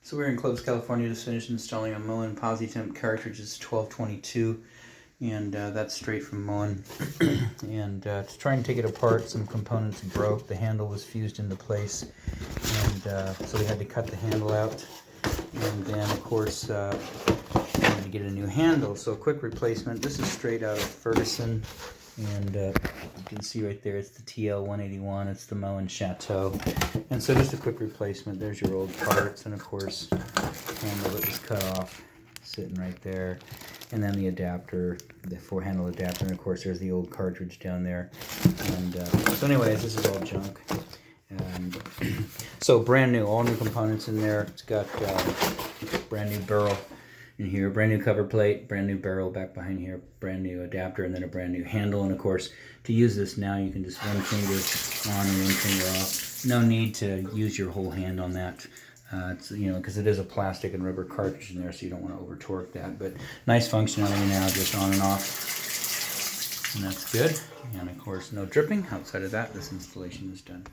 So we're in Clovis, California, just finished installing a Moen PosiTemp cartridges 1222, and that's straight from Moen. And to try and take it apart, some components broke. The handle was fused into place, and so we had to cut the handle out. And then, of course, we had to get a new handle. So a quick replacement. This is straight out of Ferguson, and you can see right there, it's the TL181. It's the Moen Chateau. And so just a quick replacement. There's your old parts, and of course, handle that was cut off, sitting right there. And then the adapter, the 4-handle adapter, and of course there's the old cartridge down there. And so anyways, this is all junk. So brand new, all new components in there. It's got brand new barrel in here, brand new cover plate, brand new barrel back behind here, brand new adapter, and then a brand new handle. And of course, to use this now, you can just one finger on and one finger off. No need to use your whole hand on that. It's, you know, because it is a plastic and rubber cartridge in there, so you don't want to over torque that. But nice functionality now, just on and off, and that's good. And of course, no dripping. Outside of that, this installation is done.